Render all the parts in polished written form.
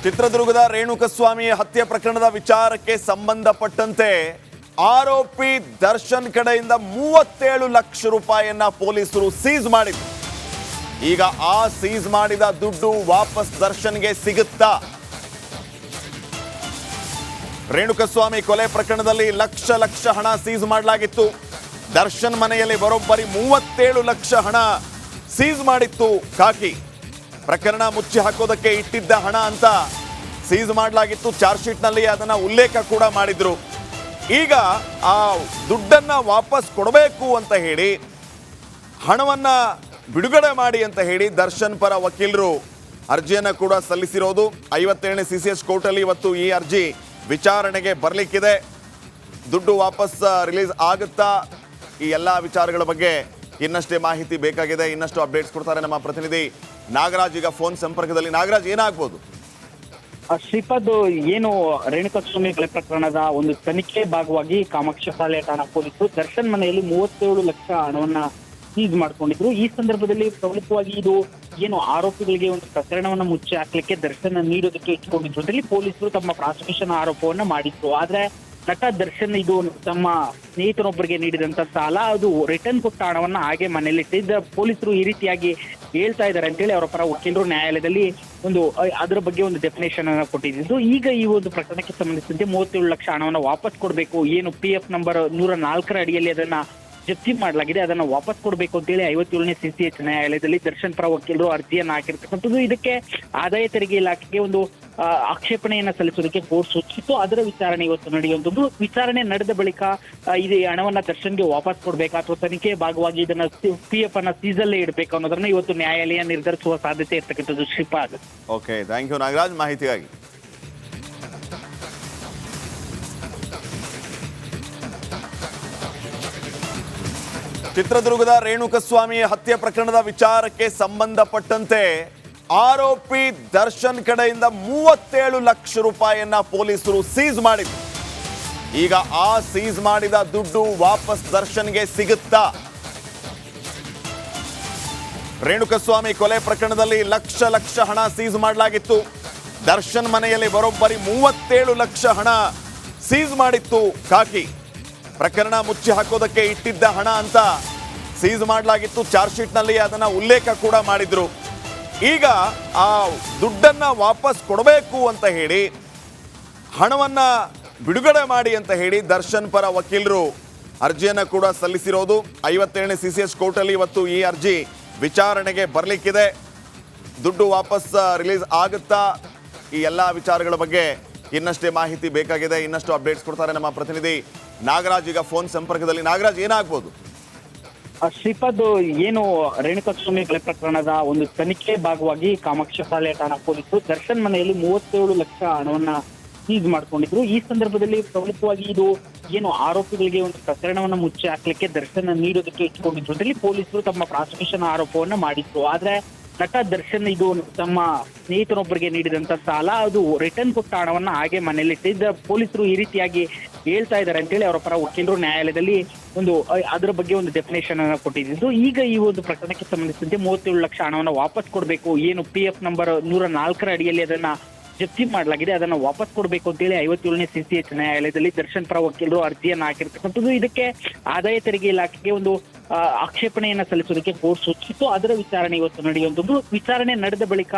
ಚಿತ್ರದುರ್ಗದ ರೇಣುಕಸ್ವಾಮಿ ಹತ್ಯೆ ಪ್ರಕರಣದ ವಿಚಾರಕ್ಕೆ ಸಂಬಂಧಪಟ್ಟಂತೆ ಆರೋಪಿ ದರ್ಶನ್ ಕಡೆಯಿಂದ 37 ಲಕ್ಷ ರೂಪಾಯಿಯನ್ನ ಪೊಲೀಸರು ಸೀಸ್ ಮಾಡಿದ್ರು. ಈಗ ಆ ಸೀಸ್ ಮಾಡಿದ ದುಡ್ಡು ವಾಪಸ್ ದರ್ಶನ್ಗೆ ಸಿಗುತ್ತಾ? ರೇಣುಕಸ್ವಾಮಿ ಕೊಲೆ ಪ್ರಕರಣದಲ್ಲಿ ಲಕ್ಷ ಹಣ ಸೀಸ್ ಮಾಡಲಾಗಿತ್ತು. ದರ್ಶನ್ ಮನೆಯಲ್ಲಿ ಬರೋಬ್ಬರಿ 37 ಲಕ್ಷ ಹಣ ಸೀಸ್ ಮಾಡಿತ್ತು ಖಾಕಿ. ಪ್ರಕರಣ ಮುಚ್ಚಿ ಹಾಕೋದಕ್ಕೆ ಇಟ್ಟಿದ್ದ ಹಣ ಅಂತ ಸೀಸ್ ಮಾಡಲಾಗಿತ್ತು. ಚಾರ್ಜ್ ಶೀಟ್ನಲ್ಲಿ ಅದನ್ನ ಉಲ್ಲೇಖ ಕೂಡ ಮಾಡಿದ್ರು. ಈಗ ಆ ದುಡ್ಡನ್ನ ವಾಪಸ್ ಕೊಡಬೇಕು ಅಂತ ಹೇಳಿ, ಹಣವನ್ನ ಬಿಡುಗಡೆ ಮಾಡಿ ಅಂತ ಹೇಳಿ ದರ್ಶನ್ ಪರ ವಕೀಲರು ಅರ್ಜಿಯನ್ನ ಕೂಡ ಸಲ್ಲಿಸಿರೋದು. 57ನೇ CCS ಕೋರ್ಟಲ್ಲಿ ಇವತ್ತು ಈ ಅರ್ಜಿ ವಿಚಾರಣೆಗೆ ಬರಲಿಕ್ಕಿದೆ. ದುಡ್ಡು ವಾಪಸ್ ರಿಲೀಸ್ ಆಗುತ್ತಾ? ಈ ಎಲ್ಲ ವಿಚಾರಗಳ ಬಗ್ಗೆ ಇನ್ನಷ್ಟೇ ಮಾಹಿತಿ ಬೇಕಾಗಿದೆ. ಇನ್ನಷ್ಟು ಅಪ್ಡೇಟ್ಸ್ ಕೊಡ್ತಾರೆ ನಮ್ಮ ಪ್ರತಿನಿಧಿ ನಾಗರಾಜ್. ಈಗ ಫೋನ್ ಸಂಪರ್ಕದಲ್ಲಿ. ನಾಗರಾಜ್, ಏನಾಗ್ಬೋದು? ಶ್ರೀಪಾದ್, ಏನು ರೇಣುಕಸ್ವಾಮಿ ಕೊಲೆ ಪ್ರಕರಣದ ಒಂದು ತನಿಖೆ ಭಾಗವಾಗಿ ಕಾಮಾಕ್ಷ ಪಾಳ್ಯ ಠಾಣಾ ಪೊಲೀಸರು ದರ್ಶನ್ ಮನೆಯಲ್ಲಿ 37 ಲಕ್ಷ ಹಣವನ್ನ ಸೀಸ್ ಮಾಡ್ಕೊಂಡಿದ್ರು. ಈ ಸಂದರ್ಭದಲ್ಲಿ ಪ್ರಮುಖವಾಗಿ ಇದು ಏನು ಆರೋಪಿಗಳಿಗೆ ಒಂದು ಪ್ರಕರಣವನ್ನ ಮುಚ್ಚಿ ಹಾಕ್ಲಿಕ್ಕೆ ದರ್ಶನ್ ನೀಡೋದಕ್ಕೆ ಇಟ್ಕೊಂಡಿದ್ರು ಅಂತೇಳಿ ಪೊಲೀಸರು ತಮ್ಮ ಪ್ರಾಸಿಕ್ಯೂಷನ್ ಆರೋಪವನ್ನ ಮಾಡಿದ್ರು. ಆದ್ರೆ ನಟ ದರ್ಶನ್ ಇದು ತಮ್ಮ ಸ್ನೇಹಿತರೊಬ್ಬರಿಗೆ ನೀಡಿದಂತ ಸಾಲ, ಅದು ರಿಟರ್ನ್ ಕೊಟ್ಟ ಹಣವನ್ನ ಹಾಗೆ ಮನೆಯಲ್ಲಿ ಇಟ್ಟಿದ್ದ ಪೊಲೀಸರು ಈ ರೀತಿಯಾಗಿ ಹೇಳ್ತಾ ಇದ್ದಾರೆ ಅಂತೇಳಿ ಅವರ ಪರ ವಕೀಲರು ನ್ಯಾಯಾಲಯದಲ್ಲಿ ಒಂದು ಅದರ ಬಗ್ಗೆ ಒಂದು ಡೆಫಿನೇಷನ್ ಅನ್ನ ಕೊಟ್ಟಿದ್ದು. ಈಗ ಈ ಒಂದು ಪ್ರಕರಣಕ್ಕೆ ಸಂಬಂಧಿಸಿದಂತೆ 37 ಲಕ್ಷ ಹಣವನ್ನ ವಾಪಸ್ ಕೊಡಬೇಕು, ಏನು PF ನಂಬರ್ 104ರ ಅಡಿಯಲ್ಲಿ ಅದನ್ನ ಜಪ್ತಿ ಮಾಡಲಾಗಿದೆ, ಅದನ್ನ ವಾಪಸ್ ಕೊಡಬೇಕು ಅಂತೇಳಿ 57ನೇ CCH ನ್ಯಾಯಾಲಯದಲ್ಲಿ ದರ್ಶನ್ ಪರ ವಕೀಲರು ಅರ್ಜಿಯನ್ನ ಹಾಕಿರ್ತಕ್ಕಂಥದ್ದು. ಇದಕ್ಕೆ ಆದಾಯ ತೆರಿಗೆ ಇಲಾಖೆಗೆ ಒಂದು ಆಕ್ಷೇಪಣೆಯನ್ನ ಸಲ್ಲಿಸೋದಕ್ಕೆ ಕೋರ್ಟ್ ಸೂಚಿಸಿತ್ತು. ಅದರ ವಿಚಾರಣೆ ಇವತ್ತು ನಡೆಯುವಂಥದ್ದು. ವಿಚಾರಣೆ ನಡೆದ ಬಳಿಕ ಇದು ಹಣವನ್ನ ದರ್ಶನ್ಗೆ ವಾಪಸ್ ಕೊಡ್ಬೇಕಾ ಅಥವಾ ತನಿಖೆ ಭಾಗವಾಗಿ ಇದನ್ನ PF ಅನ್ನ ಸೀಸಲ್ಲೇ ಇಡಬೇಕು ಅನ್ನೋದನ್ನ ಇವತ್ತು ನ್ಯಾಯಾಲಯ ನಿರ್ಧರಿಸುವ ಸಾಧ್ಯತೆ ಇರ್ತಕ್ಕಂಥದ್ದು. Shripad, okay, thank you Nagaraj ಮಾಹಿತಿಗಾಗಿ. ಚಿತ್ರದುರ್ಗದ ರೇಣುಕಸ್ವಾಮಿ ಹತ್ಯೆ ಪ್ರಕರಣದ ವಿಚಾರಕ್ಕೆ ಸಂಬಂಧಪಟ್ಟಂತೆ ಆರೋಪಿ ದರ್ಶನ್ ಕಡೆಯಿಂದ 37 ಲಕ್ಷ ರೂಪಾಯಿಯನ್ನ ಪೊಲೀಸರು ಸೀಸ್ ಮಾಡಿದ್ರು. ಈಗ ಆ ಸೀಸ್ ಮಾಡಿದ ದುಡ್ಡು ವಾಪಸ್ ದರ್ಶನ್ಗೆ ಸಿಗುತ್ತಾ? ರೇಣುಕಸ್ವಾಮಿ ಕೊಲೆ ಪ್ರಕರಣದಲ್ಲಿ ಲಕ್ಷ ಹಣ ಸೀಸ್ ಮಾಡಲಾಗಿತ್ತು. ದರ್ಶನ್ ಮನೆಯಲ್ಲಿ ಬರೋಬ್ಬರಿ 37 ಲಕ್ಷ ಹಣ ಸೀಸ್ ಮಾಡಿತ್ತು ಖಾಕಿ. ಪ್ರಕರಣ ಮುಚ್ಚಿ ಹಾಕೋದಕ್ಕೆ ಇಟ್ಟಿದ್ದ ಹಣ ಅಂತ ಸೀಸ್ ಮಾಡಲಾಗಿತ್ತು. ಚಾರ್ಜ್ ಶೀಟ್ನಲ್ಲಿ ಅದನ್ನ ಉಲ್ಲೇಖ ಕೂಡ ಮಾಡಿದ್ರು. ಈಗ ಆ ದುಡ್ಡನ್ನ ವಾಪಸ್ ಕೊಡಬೇಕು ಅಂತ ಹೇಳಿ, ಹಣವನ್ನ ಬಿಡುಗಡೆ ಮಾಡಿ ಅಂತ ಹೇಳಿ ದರ್ಶನ್ ಪರ ವಕೀಲರು ಅರ್ಜಿಯನ್ನ ಕೂಡ ಸಲ್ಲಿಸಿರೋದು. 57ನೇ CCS ಕೋರ್ಟಲ್ಲಿ ಇವತ್ತು ಈ ಅರ್ಜಿ ವಿಚಾರಣೆಗೆ ಬರಲಿಕ್ಕಿದೆ. ದುಡ್ಡು ವಾಪಸ್ ರಿಲೀಸ್ ಆಗುತ್ತಾ? ಈ ಎಲ್ಲ ವಿಚಾರಗಳ ಬಗ್ಗೆ ಇನ್ನಷ್ಟೇ ಮಾಹಿತಿ ಬೇಕಾಗಿದೆ. ಇನ್ನಷ್ಟು ಅಪ್ಡೇಟ್ಸ್ ಕೊಡ್ತಾರೆ ನಮ್ಮ ಪ್ರತಿನಿಧಿ ನಾಗರಾಜ್. ಈಗ ಫೋನ್ ಸಂಪರ್ಕದಲ್ಲಿ. ನಾಗರಾಜ್, ಏನಾಗ್ಬೋದು? ಶ್ರೀಪಾದ್, ಏನು ರೇಣುಕಸ್ವಾಮಿ ಕೊಲೆ ಪ್ರಕರಣದ ಒಂದು ತನಿಖೆ ಭಾಗವಾಗಿ ಕಾಮಾಕ್ಷ ಪಾಳ್ಯ ಠಾಣಾ ಪೊಲೀಸರು ದರ್ಶನ್ ಮನೆಯಲ್ಲಿ 37 ಲಕ್ಷ ಹಣವನ್ನ ಸೀಸ್ ಮಾಡ್ಕೊಂಡಿದ್ರು. ಈ ಸಂದರ್ಭದಲ್ಲಿ ಪ್ರಮುಖವಾಗಿ ಇದು ಏನು ಆರೋಪಿಗಳಿಗೆ ಒಂದು ಪ್ರಕರಣವನ್ನ ಮುಚ್ಚಿ ಹಾಕ್ಲಿಕ್ಕೆ ದರ್ಶನ್ ನೀಡೋದಕ್ಕೆ ಇಟ್ಕೊಂಡಿದ್ರು ಅಂತೇಳಿ ಪೊಲೀಸರು ತಮ್ಮ ಪ್ರಾಸಿಕ್ಯೂಷನ್ ಆರೋಪವನ್ನ ಮಾಡಿದ್ರು. ಆದ್ರೆ ನಟ ದರ್ಶನ್ ಇದು ತಮ್ಮ ಸ್ನೇಹಿತರೊಬ್ಬರಿಗೆ ನೀಡಿದಂತ ಸಾಲ, ಅದು ರಿಟರ್ನ್ ಕೊಟ್ಟ ಹಣವನ್ನ ಹಾಗೆ ಮನೆಯಲ್ಲಿ ಇಟ್ಟಿದ್ದ ಪೊಲೀಸರು ಈ ರೀತಿಯಾಗಿ ಹೇಳ್ತಾ ಇದ್ದಾರೆ ಅಂತೇಳಿ ಅವರ ಪರ ವಕೀಲರು ನ್ಯಾಯಾಲಯದಲ್ಲಿ ಒಂದು ಅದರ ಬಗ್ಗೆ ಒಂದು ಡೆಫಿನೇಷನ್ ಅನ್ನ ಕೊಟ್ಟಿದ್ದು. ಈಗ ಈ ಒಂದು ಪ್ರಕರಣಕ್ಕೆ ಸಂಬಂಧಿಸಿದಂತೆ 37 ಲಕ್ಷ ಹಣವನ್ನ ವಾಪಸ್ ಕೊಡಬೇಕು, ಏನು PF ನಂಬರ್ 104ರ ಅಡಿಯಲ್ಲಿ ಅದನ್ನ ಜಪ್ತಿ ಮಾಡಲಾಗಿದೆ, ಅದನ್ನ ವಾಪಸ್ ಕೊಡಬೇಕು ಅಂತೇಳಿ 57ನೇ CCH ನ್ಯಾಯಾಲಯದಲ್ಲಿ ದರ್ಶನ್ ಪರ ವಕೀಲರು ಅರ್ಜಿಯನ್ನ ಹಾಕಿರ್ತಕ್ಕಂಥದ್ದು. ಇದಕ್ಕೆ ಆದಾಯ ತೆರಿಗೆ ಇಲಾಖೆಗೆ ಒಂದು ಆಕ್ಷೇಪಣೆಯನ್ನ ಸಲ್ಲಿಸೋದಕ್ಕೆ ಕೋರ್ಟ್ ಸೂಚಿಸಿತ್ತು. ಅದರ ವಿಚಾರಣೆ ಇವತ್ತು ನಡೆಯುವಂಥದ್ದು. ವಿಚಾರಣೆ ನಡೆದ ಬಳಿಕ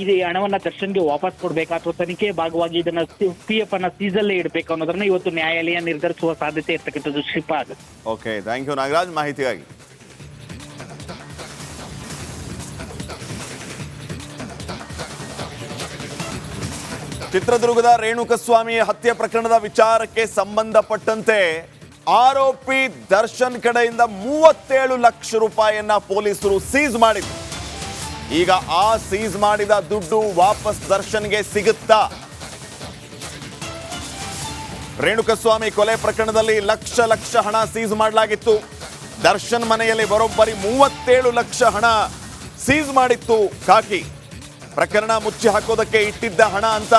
ಇದು ಹಣವನ್ನ ದರ್ಶನ್ಗೆ ವಾಪಸ್ ಕೊಡ್ಬೇಕಾ ಅಥವಾ ತನಿಖೆ ಭಾಗವಾಗಿ ಇದನ್ನ PF ಅನ್ನ ಸೀಸಲ್ಲೇ ಇಡಬೇಕು ಅನ್ನೋದನ್ನ ಇವತ್ತು ನ್ಯಾಯಾಲಯ ನಿರ್ಧರಿಸುವ ಸಾಧ್ಯತೆ ಇರ್ತಕ್ಕಂಥದ್ದು. Shripad, okay, thank you Nagaraj ಮಾಹಿತಿಗಾಗಿ. ಚಿತ್ರದುರ್ಗದ ರೇಣುಕಸ್ವಾಮಿ ಹತ್ಯೆ ಪ್ರಕರಣದ ವಿಚಾರಕ್ಕೆ ಸಂಬಂಧಪಟ್ಟಂತೆ ಆರೋಪಿ ದರ್ಶನ್ ಕಡೆಯಿಂದ 37 ಲಕ್ಷ ರೂಪಾಯಿಯನ್ನ ಪೊಲೀಸರು ಸೀಸ್ ಮಾಡಿದ್ರು. ಈಗ ಆ ಸೀಸ್ ಮಾಡಿದ ದುಡ್ಡು ವಾಪಸ್ ದರ್ಶನ್ಗೆ ಸಿಗುತ್ತಾ? ರೇಣುಕಸ್ವಾಮಿ ಕೊಲೆ ಪ್ರಕರಣದಲ್ಲಿ ಲಕ್ಷ ಹಣ ಸೀಸ್ ಮಾಡಲಾಗಿತ್ತು. ದರ್ಶನ್ ಮನೆಯಲ್ಲಿ ಬರೋಬ್ಬರಿ 37 ಲಕ್ಷ ಹಣ ಸೀಸ್ ಮಾಡಿತ್ತು ಖಾಕಿ. ಪ್ರಕರಣ ಮುಚ್ಚಿ ಹಾಕೋದಕ್ಕೆ ಇಟ್ಟಿದ್ದ ಹಣ ಅಂತ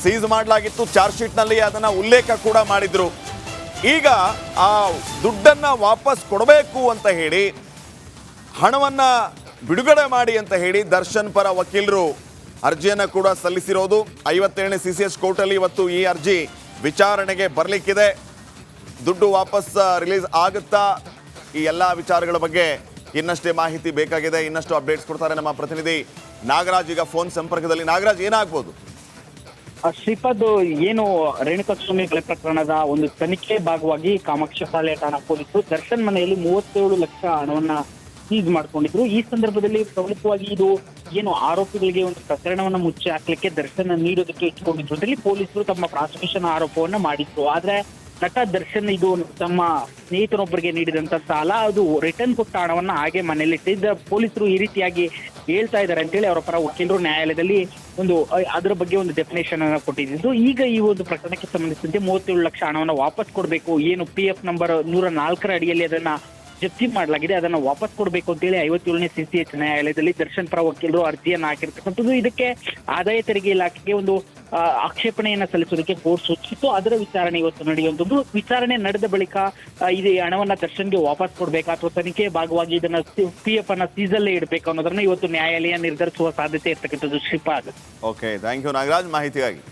ಸೀಸ್ ಮಾಡಲಾಗಿತ್ತು. ಚಾರ್ಜ್ ಶೀಟ್ನಲ್ಲಿ ಅದನ್ನ ಉಲ್ಲೇಖ ಕೂಡ ಮಾಡಿದ್ರು. ಈಗ ಆ ದುಡ್ಡನ್ನ ವಾಪಸ್ ಕೊಡಬೇಕು ಅಂತ ಹೇಳಿ, ಹಣವನ್ನ ಬಿಡುಗಡೆ ಮಾಡಿ ಅಂತ ಹೇಳಿ ದರ್ಶನ್ ಪರ ವಕೀಲರು ಅರ್ಜಿಯನ್ನು ಕೂಡ ಸಲ್ಲಿಸಿರೋದು. 57ನೇ CCH ಕೋರ್ಟಲ್ಲಿ ಇವತ್ತು ಈ ಅರ್ಜಿ ವಿಚಾರಣೆಗೆ ಬರಲಿಕ್ಕಿದೆ. ದುಡ್ಡು ವಾಪಸ್ ರಿಲೀಸ್ ಆಗುತ್ತಾ, ಈ ಎಲ್ಲ ವಿಚಾರಗಳ ಬಗ್ಗೆ ಇನ್ನಷ್ಟೇ ಮಾಹಿತಿ ಬೇಕಾಗಿದೆ. ಇನ್ನಷ್ಟು ಅಪ್ಡೇಟ್ಸ್ ಕೊಡ್ತಾರೆ ನಮ್ಮ ಪ್ರತಿನಿಧಿ ನಾಗರಾಜ್ ಈಗ ಫೋನ್ ಸಂಪರ್ಕದಲ್ಲಿ. ನಾಗರಾಜ್, ಏನಾಗ್ಬೋದು? ಶ್ರೀಪಾದ್, ಏನು ರೇಣುಕಾಸ್ವಾಮಿ ಕೊಲೆ ಪ್ರಕರಣದ ಒಂದು ತನಿಖೆ ಭಾಗವಾಗಿ ಕಾಮಾಕ್ಷ ಶಾಲೆ ಠಾಣಾ ಪೊಲೀಸರು ದರ್ಶನ್ ಮನೆಯಲ್ಲಿ 37 ಲಕ್ಷ ಹಣವನ್ನ ಸೀಸ್ ಮಾಡ್ಕೊಂಡಿದ್ರು. ಈ ಸಂದರ್ಭದಲ್ಲಿ ಪ್ರಮುಖವಾಗಿ ಇದು ಏನು ಆರೋಪಿಗಳಿಗೆ ಒಂದು ಪ್ರಕರಣವನ್ನ ಮುಚ್ಚಿ ಹಾಕ್ಲಿಕ್ಕೆ ದರ್ಶನ್ ನೀಡೋದಕ್ಕೆ ಇಟ್ಕೊಂಡಿದ್ರು ಅಂತೇಳಿ ಪೊಲೀಸರು ತಮ್ಮ ಪ್ರಾಸಿಕ್ಯೂಷನ್ ಆರೋಪವನ್ನ ಮಾಡಿದ್ರು. ಆದ್ರೆ ನಟ ದರ್ಶನ್ ಇದು ತಮ್ಮ ಸ್ನೇಹಿತರೊಬ್ಬರಿಗೆ ನೀಡಿದಂತ ಸಾಲ, ಅದು ರಿಟರ್ನ್ ಕೊಟ್ಟ ಹಣವನ್ನ ಹಾಗೆ ಮನೆಯಲ್ಲಿ ಇಟ್ಟಿದ್ದ ಪೊಲೀಸರು ಈ ರೀತಿಯಾಗಿ ಹೇಳ್ತಾ ಇದ್ದಾರೆ ಅಂತೇಳಿ ಅವರ ಪರ ವಕೀಲರು ನ್ಯಾಯಾಲಯದಲ್ಲಿ ಅದರ ಬಗ್ಗೆ ಒಂದು ಡೆಫಿನೇಷನ್ ಅನ್ನ ಕೊಟ್ಟಿದ್ದು. ಈಗ ಈ ಒಂದು ಪ್ರಕರಣಕ್ಕೆ ಸಂಬಂಧಿಸಿದಂತೆ 37 ಲಕ್ಷ ಹಣವನ್ನ ವಾಪಸ್ ಕೊಡಬೇಕು, ಏನು PF ನಂಬರ್ 104 ಅಡಿಯಲ್ಲಿ ಅದನ್ನ ಜಪ್ತಿ ಮಾಡಲಾಗಿದೆ, ಅದನ್ನ ವಾಪಸ್ ಕೊಡಬೇಕು ಅಂತೇಳಿ 57ನೇ CCH ನ್ಯಾಯಾಲಯದಲ್ಲಿ ದರ್ಶನ್ ಪರ ವಕೀಲರು ಅರ್ಜಿಯನ್ನ ಹಾಕಿರ್ತಕ್ಕಂಥದ್ದು. ಇದಕ್ಕೆ ಆದಾಯ ತೆರಿಗೆ ಇಲಾಖೆಗೆ ಒಂದು ಆಕ್ಷೇಪಣೆಯನ್ನ ಸಲ್ಲಿಸೋದಕ್ಕೆ ಕೋರ್ಟ್ ಸೂಚಿಸಿತ್ತು. ಅದರ ವಿಚಾರಣೆ ಇವತ್ತು ನಡೆಯುವಂಥದ್ದು. ವಿಚಾರಣೆ ನಡೆದ ಬಳಿಕ ಇದು ಹಣವನ್ನ ದರ್ಶನ್ಗೆ ವಾಪಸ್ ಕೊಡ್ಬೇಕಾ ಅಥವಾ ತನಿಖೆ ಭಾಗವಾಗಿ ಇದನ್ನ PF ಅನ್ನ ಸೀಸಲ್ಲೇ ಇಡಬೇಕು ಅನ್ನೋದನ್ನ ಇವತ್ತು ನ್ಯಾಯಾಲಯ ನಿರ್ಧರಿಸುವ ಸಾಧ್ಯತೆ ಇರ್ತಕ್ಕಂಥದ್ದು. Shripad, okay, thank you Nagaraj ಮಾಹಿತಿಗಾಗಿ.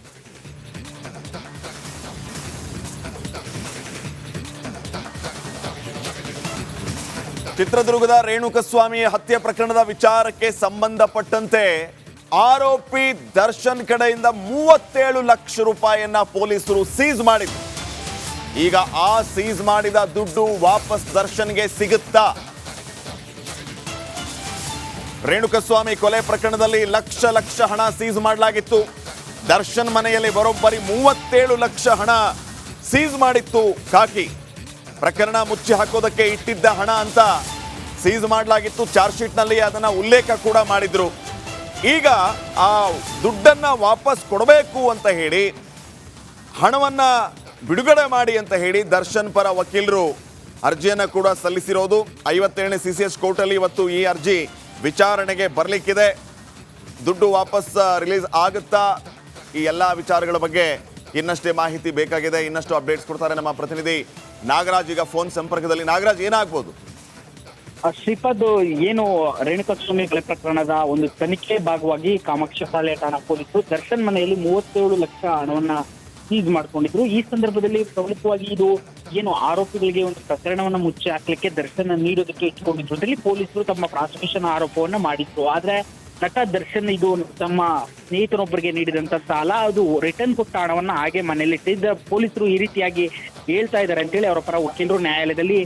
ಚಿತ್ರದುರ್ಗದ ರೇಣುಕಸ್ವಾಮಿ ಹತ್ಯೆ ಪ್ರಕರಣದ ವಿಚಾರಕ್ಕೆ ಸಂಬಂಧಪಟ್ಟಂತೆ ಆರೋಪಿ ದರ್ಶನ್ ಕಡೆಯಿಂದ 37 ಲಕ್ಷ ರೂಪಾಯಿಯನ್ನ ಪೊಲೀಸರು ಸೀಸ್ ಮಾಡಿದ್ರು. ಈಗ ಆ ಸೀಸ್ ಮಾಡಿದ ದುಡ್ಡು ವಾಪಸ್ ದರ್ಶನ್ಗೆ ಸಿಗುತ್ತಾ? ರೇಣುಕಸ್ವಾಮಿ ಕೊಲೆ ಪ್ರಕರಣದಲ್ಲಿ ಲಕ್ಷ ಹಣ ಸೀಸ್ ಮಾಡಲಾಗಿತ್ತು. ದರ್ಶನ್ ಮನೆಯಲ್ಲಿ ಬರೋಬ್ಬರಿ 37 ಲಕ್ಷ ಹಣ ಸೀಸ್ ಮಾಡಿತ್ತು ಖಾಕಿ. ಪ್ರಕರಣ ಮುಚ್ಚಿ ಹಾಕೋದಕ್ಕೆ ಇಟ್ಟಿದ್ದ ಹಣ ಅಂತ ಸೀಸ್ ಮಾಡಲಾಗಿತ್ತು. ಚಾರ್ಜ್ ಶೀಟ್ನಲ್ಲಿ ಅದನ್ನ ಉಲ್ಲೇಖ ಕೂಡ ಮಾಡಿದ್ರು. ಈಗ ಆ ದುಡ್ಡನ್ನ ವಾಪಸ್ ಕೊಡಬೇಕು ಅಂತ ಹೇಳಿ, ಹಣವನ್ನ ಬಿಡುಗಡೆ ಮಾಡಿ ಅಂತ ಹೇಳಿ ದರ್ಶನ್ ಪರ ವಕೀಲರು ಅರ್ಜಿಯನ್ನ ಕೂಡ ಸಲ್ಲಿಸಿರೋದು. 57ನೇ CCH ಕೋರ್ಟಲ್ಲಿ ಇವತ್ತು ಈ ಅರ್ಜಿ ವಿಚಾರಣೆಗೆ ಬರಲಿಕ್ಕಿದೆ. ದುಡ್ಡು ವಾಪಸ್ ರಿಲೀಸ್ ಆಗುತ್ತಾ, ಈ ಎಲ್ಲ ವಿಚಾರಗಳ ಬಗ್ಗೆ ಇನ್ನಷ್ಟೇ ಮಾಹಿತಿ ಬೇಕಾಗಿದೆ. ಇನ್ನಷ್ಟು ಅಪ್ಡೇಟ್ಸ್ ಕೊಡ್ತಾರೆ ನಮ್ಮ ಪ್ರತಿನಿಧಿ ನಾಗರಾಜ್ ಈಗ ಫೋನ್ ಸಂಪರ್ಕದಲ್ಲಿ. ನಾಗರಾಜ್, ಏನಾಗ್ಬೋದು? ಶ್ರೀಪಾದ್, ಏನು ರೇಣುಕಾಸ್ವಾಮಿ ಕೊಲೆ ಪ್ರಕರಣದ ಒಂದು ತನಿಖೆ ಭಾಗವಾಗಿ ಕಾಮಾಕ್ಷ ಶಾಲೆ ಠಾಣಾ ಪೊಲೀಸರು ದರ್ಶನ್ ಮನೆಯಲ್ಲಿ 37 ಲಕ್ಷ ಹಣವನ್ನ ಸೀಸ್ ಮಾಡ್ಕೊಂಡಿದ್ರು. ಈ ಸಂದರ್ಭದಲ್ಲಿ ಪ್ರಮುಖವಾಗಿ ಇದು ಏನು ಆರೋಪಿಗಳಿಗೆ ಒಂದು ಪ್ರಕರಣವನ್ನ ಮುಚ್ಚಿ ಹಾಕ್ಲಿಕ್ಕೆ ದರ್ಶನ್ ನೀಡೋದಕ್ಕೆ ಇಟ್ಕೊಂಡಿದ್ರು ಅಂತೇಳಿ ಪೊಲೀಸರು ತಮ್ಮ ಪ್ರಾಸಿಕ್ಯೂಷನ್ ಆರೋಪವನ್ನ ಮಾಡಿದ್ರು. ಆದ್ರೆ ನಟ ದರ್ಶನ್ ಇದು ತಮ್ಮ ಸ್ನೇಹಿತರೊಬ್ಬರಿಗೆ ನೀಡಿದಂತ ಸಾಲ, ಅದು ರಿಟರ್ನ್ ಕೊಟ್ಟ ಹಣವನ್ನ ಹಾಗೆ ಮನೆಯಲ್ಲಿ ಇಟ್ಟಿದ್ದ ಪೊಲೀಸರು ಈ ರೀತಿಯಾಗಿ ಹೇಳ್ತಾ ಇದ್ದಾರೆ ಅಂತೇಳಿ ಅವರ ಪರ ವಕೀಲರು ನ್ಯಾಯಾಲಯದಲ್ಲಿ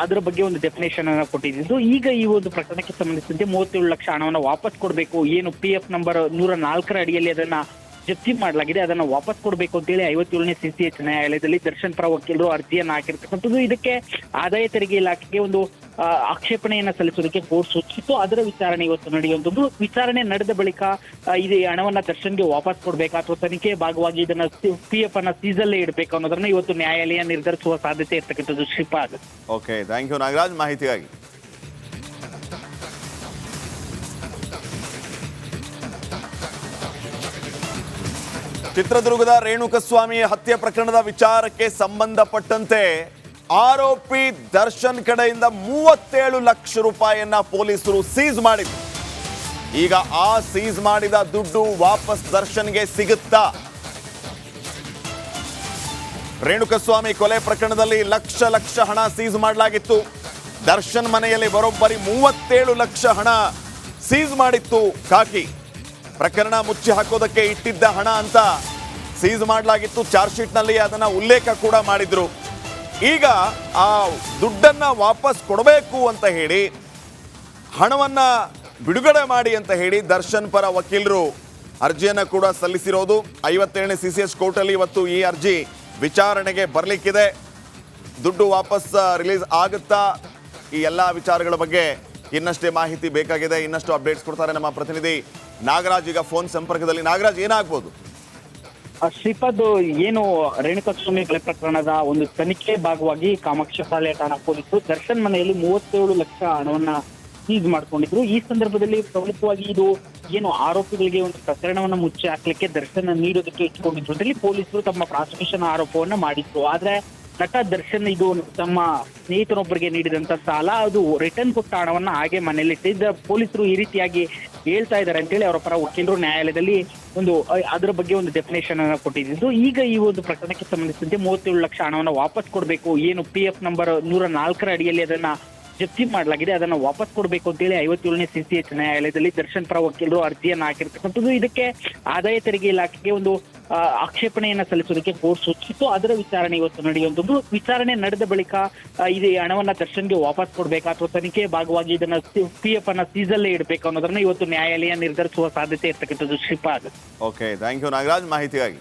ಅದರ ಬಗ್ಗೆ ಒಂದು ಡೆಫಿನೇಷನ್ ಅನ್ನ ಕೊಟ್ಟಿದ್ದು. ಈಗ ಈ ಒಂದು ಪ್ರಕರಣಕ್ಕೆ ಸಂಬಂಧಿಸಿದಂತೆ 37 ಲಕ್ಷ ಹಣವನ್ನ ವಾಪಸ್ ಕೊಡಬೇಕು, ಏನು PF ನಂಬರ್ 104 ಅಡಿಯಲ್ಲಿ ಅದನ್ನ ಜಪ್ತಿ ಮಾಡಲಾಗಿದೆ, ಅದನ್ನ ವಾಪಸ್ ಕೊಡಬೇಕು ಅಂತೇಳಿ 57ನೇ CCH ನ್ಯಾಯಾಲಯದಲ್ಲಿ ದರ್ಶನ್ ಪರ ವಕೀಲರು ಅರ್ಜಿಯನ್ನ ಹಾಕಿರ್ತಕ್ಕಂಥದ್ದು. ಇದಕ್ಕೆ ಆದಾಯ ತೆರಿಗೆ ಇಲಾಖೆಗೆ ಒಂದು ಆಕ್ಷೇಪಣೆಯನ್ನ ಸಲ್ಲಿಸೋದಕ್ಕೆ ಕೋರ್ಟ್ ಸೂಚಿಸಿತ್ತು. ಅದರ ವಿಚಾರಣೆ ಇವತ್ತು ನಡೆಯುವಂಥದ್ದು. ವಿಚಾರಣೆ ನಡೆದ ಬಳಿಕ ಇದು ಹಣವನ್ನ ದರ್ಶನ್ಗೆ ವಾಪಸ್ ಕೊಡ್ಬೇಕಾ ಅಥವಾ ತನಿಖೆ ಭಾಗವಾಗಿ ಇದನ್ನ PF ಅನ್ನ ಸೀಸಲ್ಲೇ ಇಡಬೇಕು ಅನ್ನೋದನ್ನ ಇವತ್ತು ನ್ಯಾಯಾಲಯ ನಿರ್ಧರಿಸುವ ಸಾಧ್ಯತೆ ಇರ್ತಕ್ಕಂಥದ್ದು. Shripad, okay, thank you Nagaraj ಮಾಹಿತಿಗಾಗಿ. ಚಿತ್ರದುರ್ಗದ ರೇಣುಕಸ್ವಾಮಿ ಹತ್ಯೆ ಪ್ರಕರಣದ ವಿಚಾರಕ್ಕೆ ಸಂಬಂಧಪಟ್ಟಂತೆ ಆರೋಪಿ ದರ್ಶನ್ ಕಡೆಯಿಂದ 37 ಲಕ್ಷ ರೂಪಾಯಿಯನ್ನ ಪೊಲೀಸರು ಸೀಸ್ ಮಾಡಿದ್ರು. ಈಗ ಆ ಸೀಸ್ ಮಾಡಿದ ದುಡ್ಡು ವಾಪಸ್ ದರ್ಶನ್ಗೆ ಸಿಗುತ್ತಾ? ರೇಣುಕಸ್ವಾಮಿ ಕೊಲೆ ಪ್ರಕರಣದಲ್ಲಿ ಲಕ್ಷ ಹಣ ಸೀಸ್ ಮಾಡಲಾಗಿತ್ತು. ದರ್ಶನ್ ಮನೆಯಲ್ಲಿ ಬರೋಬ್ಬರಿ 37 ಲಕ್ಷ ಹಣ ಸೀಸ್ ಮಾಡಿತ್ತು ಖಾಕಿ. ಪ್ರಕರಣ ಮುಚ್ಚಿ ಹಾಕೋದಕ್ಕೆ ಇಟ್ಟಿದ್ದ ಹಣ ಅಂತ ಸೀಸ್ ಮಾಡಲಾಗಿತ್ತು. ಚಾರ್ಜ್ ಶೀಟ್ನಲ್ಲಿ ಅದನ್ನ ಉಲ್ಲೇಖ ಕೂಡ ಮಾಡಿದ್ರು. ಈಗ ಆ ದುಡ್ಡನ್ನ ವಾಪಸ್ ಕೊಡಬೇಕು ಅಂತ ಹೇಳಿ, ಹಣವನ್ನ ಬಿಡುಗಡೆ ಮಾಡಿ ಅಂತ ಹೇಳಿ ದರ್ಶನ್ ಪರ ವಕೀಲರು ಅರ್ಜಿಯನ್ನ ಕೂಡ ಸಲ್ಲಿಸಿರೋದು. 57ನೇ CCH ಕೋರ್ಟಲ್ಲಿ ಇವತ್ತು ಈ ಅರ್ಜಿ ವಿಚಾರಣೆಗೆ ಬರಲಿಕ್ಕಿದೆ. ದುಡ್ಡು ವಾಪಸ್ ರಿಲೀಸ್ ಆಗುತ್ತಾ, ಈ ಎಲ್ಲ ವಿಚಾರಗಳ ಬಗ್ಗೆ ಇನ್ನಷ್ಟೇ ಮಾಹಿತಿ ಬೇಕಾಗಿದೆ. ಇನ್ನಷ್ಟು ಅಪ್ಡೇಟ್ಸ್ ಕೊಡ್ತಾರೆ ನಮ್ಮ ಪ್ರತಿನಿಧಿ ನಾಗರಾಜ್ ಈಗ ಫೋನ್ ಸಂಪರ್ಕದಲ್ಲಿ. ನಾಗರಾಜ್, ಏನಾಗ್ಬೋದು? ಶ್ರೀಪಾದ್, ಏನು ರೇಣುಕಾಸ್ವಾಮಿ ಕೊಲೆ ಪ್ರಕರಣದ ಒಂದು ತನಿಖೆ ಭಾಗವಾಗಿ ಕಾಮಾಕ್ಷ ಶಾಲೆ ಠಾಣಾ ಪೊಲೀಸರು ದರ್ಶನ್ ಮನೆಯಲ್ಲಿ 37 ಲಕ್ಷ ಹಣವನ್ನ ಸೀಸ್ ಮಾಡ್ಕೊಂಡಿದ್ರು. ಈ ಸಂದರ್ಭದಲ್ಲಿ ಪ್ರಮುಖವಾಗಿ ಇದು ಏನು ಆರೋಪಿಗಳಿಗೆ ಒಂದು ಪ್ರಕರಣವನ್ನ ಮುಚ್ಚಿ ಹಾಕ್ಲಿಕ್ಕೆ ದರ್ಶನ್ ನೀಡೋದಕ್ಕೆ ಇಟ್ಕೊಂಡಿದ್ರು ಅಂತೇಳಿ ಪೊಲೀಸರು ತಮ್ಮ ಪ್ರಾಸಿಕ್ಯೂಷನ್ ಆರೋಪವನ್ನ ಮಾಡಿದ್ರು. ಆದ್ರೆ ನಟ ದರ್ಶನ್ ಇದು ತಮ್ಮ ಸ್ನೇಹಿತರೊಬ್ಬರಿಗೆ ನೀಡಿದಂತ ಸಾಲ, ಅದು ರಿಟರ್ನ್ ಕೊಟ್ಟ ಹಣವನ್ನ ಹಾಗೆ ಮನೆಯಲ್ಲಿ ಇಟ್ಟಿದ್ದ ಪೊಲೀಸರು ಈ ರೀತಿಯಾಗಿ ಹೇಳ್ತಾ ಇದ್ದಾರೆ ಅಂತೇಳಿ ಅವರ ಪರ ವಕೀಲರು ನ್ಯಾಯಾಲಯದಲ್ಲಿ ಒಂದು ಅದರ ಬಗ್ಗೆ ಒಂದು ಡೆಫಿನೇಷನ್ ಅನ್ನ ಕೊಟ್ಟಿದ್ದು. ಈಗ ಈ ಒಂದು ಪ್ರಕರಣಕ್ಕೆ ಸಂಬಂಧಿಸಿದಂತೆ 37 ಲಕ್ಷ ಹಣವನ್ನು ವಾಪಸ್ ಕೊಡಬೇಕು, ಏನು PF ನಂಬರ್ 104ರ ಅಡಿಯಲ್ಲಿ ಅದನ್ನ ಜಪ್ತಿ ಮಾಡಲಾಗಿದೆ, ಅದನ್ನ ವಾಪಸ್ ಕೊಡಬೇಕು ಅಂತೇಳಿ 57ನೇ CCH ನ್ಯಾಯಾಲಯದಲ್ಲಿ ದರ್ಶನ್ ಪರ ವಕೀಲರು ಅರ್ಜಿಯನ್ನ ಹಾಕಿರ್ತಕ್ಕಂಥದ್ದು. ಇದಕ್ಕೆ ಆದಾಯ ತೆರಿಗೆ ಇಲಾಖೆಗೆ ಒಂದು ಆಕ್ಷೇಪಣೆಯನ್ನ ಸಲ್ಲಿಸೋದಕ್ಕೆ ಕೋರ್ಟ್ ಸೂಚಿಸಿತ್ತು. ಅದರ ವಿಚಾರಣೆ ಇವತ್ತು ನಡೆಯುವಂಥದ್ದು. ವಿಚಾರಣೆ ನಡೆದ ಬಳಿಕ ಇದು ಹಣವನ್ನ ದರ್ಶನ್ಗೆ ವಾಪಸ್ ಕೊಡ್ಬೇಕಾ ಅಥವಾ ತನಿಖೆಯ ಭಾಗವಾಗಿ ಇದನ್ನ PF ಅನ್ನ ಸೀಸಲ್ಲೇ ಇಡಬೇಕು ಅನ್ನೋದನ್ನ ಇವತ್ತು ನ್ಯಾಯಾಲಯ ನಿರ್ಧರಿಸುವ ಸಾಧ್ಯತೆ ಇರ್ತಕ್ಕಂಥದ್ದು. Shripad. Okay, thank you Nagaraj ಮಾಹಿತಿಗಾಗಿ.